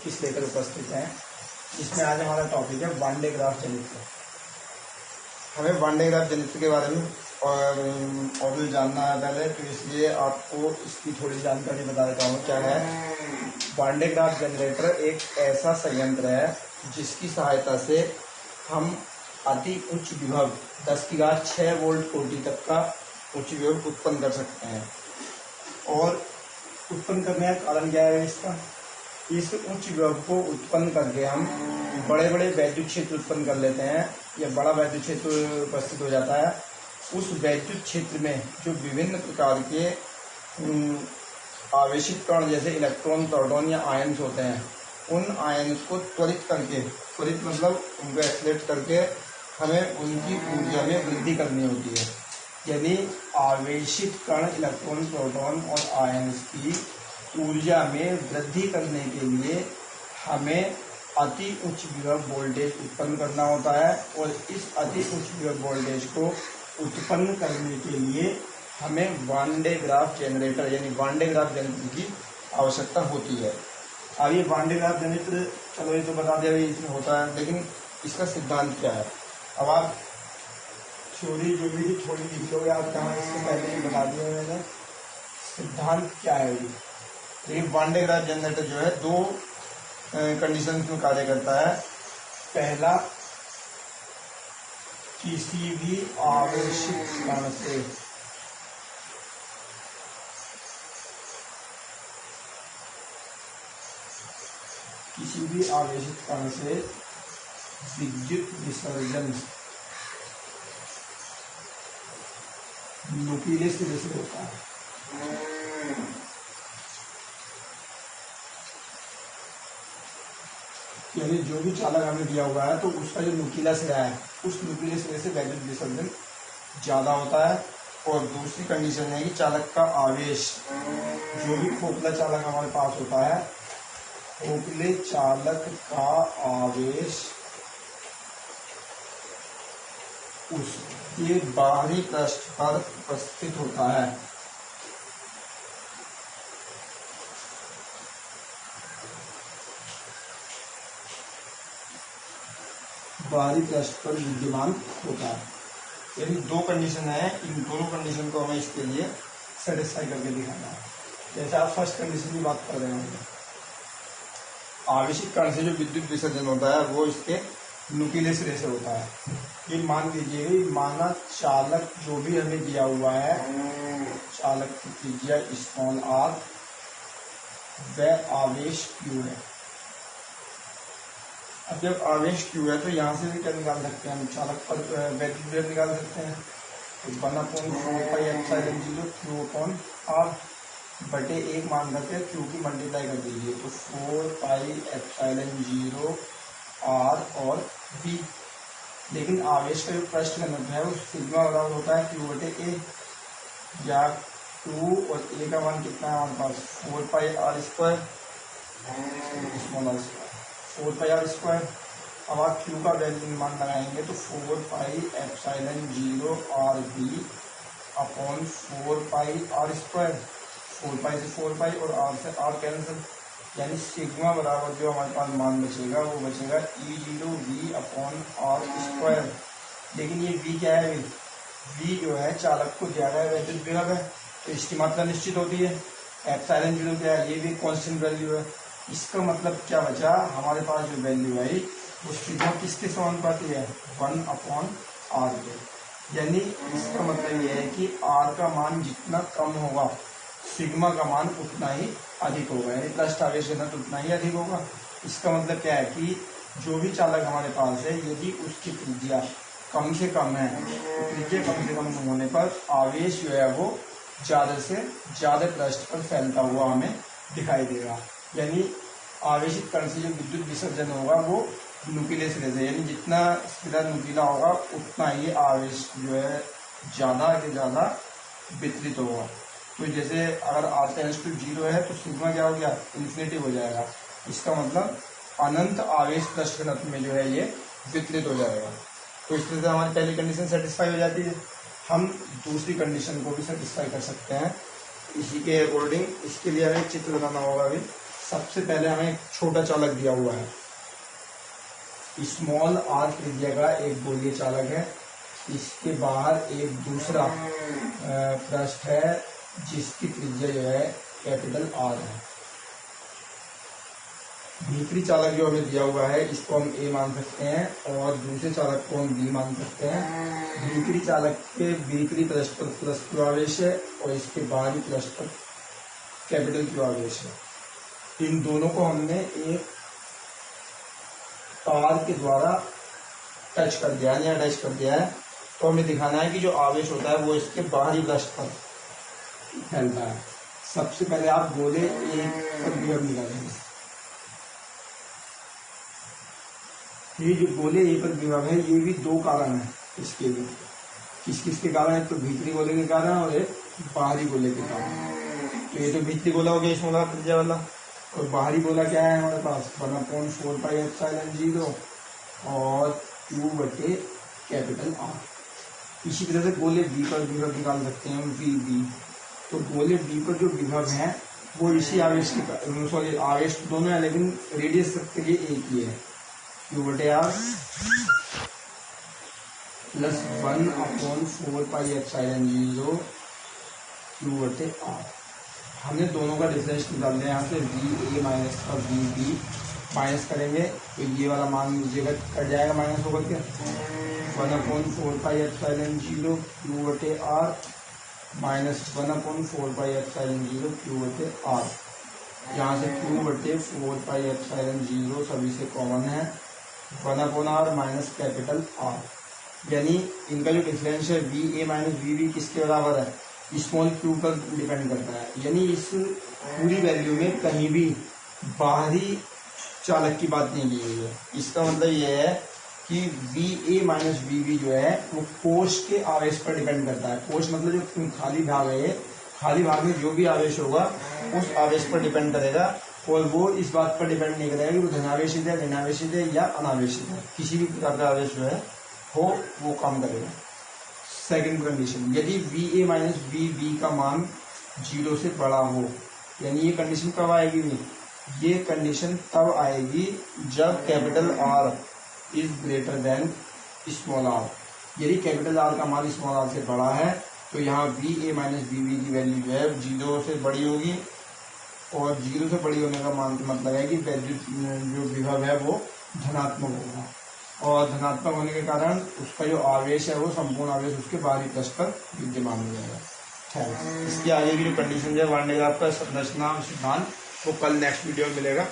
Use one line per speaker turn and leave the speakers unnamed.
21 लेकर उपस्थित हैं, जिसमें आज हमारा टॉपिक है वन डे ग्राफ जनित्र। हमें वन डे ग्राफ जनित्र के बारे में और जानना है पहले, तो इसलिए आपको इसकी थोड़ी जानकारी बता देता हूँ। क्या है वन डे ग्राफ जनरेटर? एक ऐसा संयंत्र है जिसकी सहायता से हम अति उच्च विभव 10⁶ वोल्ट कोटि तक का उच्च विभव उत्पन्न कर सकते हैं। और उत्पन्न करने का कारण क्या है इसका? इस उच्च विभव को उत्पन्न करके हम बड़े बड़े वैद्युत क्षेत्र उत्पन्न कर लेते हैं, या बड़ा वैद्युत क्षेत्र उपस्थित हो जाता है। उस वैद्युत क्षेत्र में जो विभिन्न प्रकार के आवेशित कण जैसे इलेक्ट्रॉन, प्रोटॉन या आयन्स होते हैं, उन आयन्स को त्वरित करके, त्वरित मतलब उनको एक्सलेट करके हमें उनकी ऊर्जा में वृद्धि करनी होती है। यदि आवेशित कण, इलेक्ट्रॉन, प्रोटॉन और आयन्स की ऊर्जा में वृद्धि करने के लिए हमें अति उच्च विभव वोल्टेज उत्पन्न करना होता है, और इस अति उच्च विभव वोल्टेज को उत्पन्न करने के लिए हमें वन डे ग्राफ जनरेटर यानी वन डे ग्राफ जनित्र की आवश्यकता होती है। अब ये वन डे ग्राफ जनित्र, चलो ये तो बता दिया भाई इसमें होता है, लेकिन इसका सिद्धांत क्या है? अब आप थ्योरी जो भी थोड़ी लिख लोगे आप, जहाँ इससे पहले ही बता दिया मैंने। सिद्धांत क्या है ये वन डे ग्राफ जनरेटर जो है, दो कंडीशन में कार्य करता है। पहला, किसी भी आवेशित कण से विद्युत विसर्जन नुकीले सिरे से होता है। यानी जो भी चालक हमें दिया हुआ है, तो उसका जो नुकीला सिरा है, उस नुकीले सिरे से वैद्युत विसर्जन ज़्यादा होता है। और दूसरी कंडीशन है कि चालक का आवेश, जो भी खोखला चालक हमारे पास होता है, खोखले चालक का आवेश उसके बाहरी पृष्ठ पर उपस्थित होता है। बाहरी पृष्ठ पर विद्यमान होता है। यानी दो कंडीशन है, इन दोनों कंडीशन को हमें इसके लिए सेटिस्फाई करके दिखाना है। जैसे आप फर्स्ट कंडीशन की बात कर रहे होंगे, आवेशित कण से जो विद्युत विसर्जन होता है वो इसके नुकीले सिरे से होता है। ये मान लीजिए, माना चालक जो भी हमें दिया हुआ है, चालक की त्रिज्या स्मॉल r, वह आवेश q है। अब जब आवेश q है तो यहाँ से भी क्या निकाल सकते हैं हम? चालक पर वैद्युत विभव निकाल सकते हैं। तो 1/4πε0 q/r बटे 1 मान करके q की मल्टीप्लाई कर दीजिए, तो 4πε0 r और v। लेकिन आवेश का जो पृष्ठ घनत्व है वो सिग्मा बराबर होता है q/a, या q और a का मान कितना है हमारे पास? 4πr², small r², 4πr²। अब आप q का वैल्यू मान लगाएंगे तो 4πε0 rv अपॉन 4πr²। 4π से 4π और r से r कैंसिल, यानी सिग्मा बराबर जो हमारे पास मान बचेगा वो बचेगा E0 v अपॉन r²। लेकिन ये v क्या है? v जो है चालक को दिया गया वैद्युत विभव है, तो इसकी मात्रा निश्चित होती है। ε0 क्या है? ये भी कांस्टेंट वैल्यू है। इसका मतलब क्या बचा? हमारे पास जो वैल्यू आई वो सिग्मा किसके समानुपाती है? 1/r के। यानी इसका मतलब ये है कि r का मान जितना कम होगा, सिग्मा का मान उतना ही अधिक होगा, यानी पृष्ठ आवेश घनत्व उतना ही अधिक होगा। इसका मतलब क्या है कि जो भी चालक हमारे पास है, यदि उसकी त्रिज्या कम से कम है, तो त्रिज्या कम से कम होने पर आवेश जो है वो ज़्यादा से ज़्यादा पृष्ठ पर फैलता हुआ हमें दिखाई देगा। यानी आवेशित कण से जो विद्युत विसर्जन होगा वो नुकीले सिरे से, यानी जितना सिरा नुकीला होगा उतना ही आवेश जो है ज़्यादा से ज़्यादा वितरित होगा। तो जैसे अगर r टेंड्स टू 0 है तो सिग्मा क्या हो गया? इन्फिनिटी हो जाएगा। इसका मतलब अनंत आवेश पृष्ठ घनत्व में जो है ये वितरित हो जाएगा। तो इस तरह से हमारी पहली कंडीशन सेटिस्फाई हो जाती है। हम दूसरी कंडीशन को भी सेटिस्फाई कर सकते हैं इसी के अकॉर्डिंग। इसके लिए हमें चित्र बनाना होगा अभी। सबसे पहले हमें एक छोटा चालक दिया हुआ है, स्मॉल आर त्रिज्या का एक गोलीय चालक है, इसके बाहर एक दूसरा पृष्ठ है जिसकी त्रिज्या जो है कैपिटल आर है। भीतरी चालक जो हमें दिया हुआ है इसको हम ए मान सकते हैं और दूसरे चालक को हम बी मान सकते हैं। भीतरी चालक के भीतरी पृष्ठ पर प्लस क्यू आवेश है और इसके बाहरी पृष्ठ पर कैपिटल क्यू आवेश है। इन दोनों को हमने एक तार के द्वारा टच कर दिया है या अटैच कर दिया है। तो हमें दिखाना है कि जो आवेश होता है वो इसके बाहरी पृष्ठ पर फैलता है। सबसे पहले आप गोले ए पर विभव निकालेंगे। ये जो गोले ए पर विभव है ये भी दो कारण है इसके लिए। किस किस के कारण? एक तो भीतरी गोले के कारण और एक बाहरी गोले के कारण। तो ये तो भीतरी गोला हो गया इसमें त्रिज्या वाला, और बाहरी गोला क्या है हमारे पास 1/4 पाई एप्सिलॉन 0 और Q बटे कैपिटल आर। इसी तरह से गोले बी पर विभव निकाल सकते हैं वी बी। तो गोले बी पर जो विभव है वो इसी आवेश के, सॉरी आवेश दोनों है लेकिन रेडियस के लिए एक ही है, Q बटे R plus 1/4 pi epsilon 0 Q बटे आर। हमने दोनों का डिफरेंस निकाल दिया। यहाँ से वी ए माइनस का वी बी माइनस करेंगे तो ये वाला मान लीजिएगा कट जाएगा माइनस होकर के 1/4 पाई एप्सिलॉन 0 Q बटे R minus 1/4 pi epsilon 0 Q बटे आर। यहाँ से Q बटे 4 पाई एप्सिलॉन 0 सभी से कॉमन है 1/r माइनस कैपिटल आर। यानी इनका जो डिफरेंस है V A minus V B किसके बराबर है? स्मॉल क्यू पर डिपेंड करता है। यानी इस पूरी वैल्यू में कहीं भी बाहरी चालक की बात नहीं की गई है। इसका मतलब ये है कि V A minus V B जो है वो कोश के आवेश पर डिपेंड करता है। कोश मतलब जो खाली भाग है, खाली भाग में जो भी आवेश होगा उस आवेश पर डिपेंड करेगा और वो इस बात पर डिपेंड नहीं करेगा कि वो धनावेशित है, ऋणावेशित है या अनावेशित है। किसी भी प्रकार का आवेश जो है वो काम करेगा। सेकंड कंडीशन, यदि V A minus V B का मान 0 से बड़ा हो, यानी ये कंडीशन कब आएगी? ये कंडीशन तब आएगी जब capital R is greater than small R. यदि कैपिटल आर का मान स्मॉल आर से बड़ा है तो यहाँ V A minus V B की वैल्यू जो है 0 से बड़ी होगी और 0 से बड़ी होने का मतलब है कि वैल्यू जो विभव है वो धनात्मक होगा और धनात्मक होने के कारण उसका जो आवेश है वो संपूर्ण आवेश उसके बाहरी पृष्ठ पर विद्यमान हो जाएगा। इसकी आगे की जो कंडीशन है वार्नेगाप का संरचना सिद्धांत वो कल नेक्स्ट वीडियो में मिलेगा।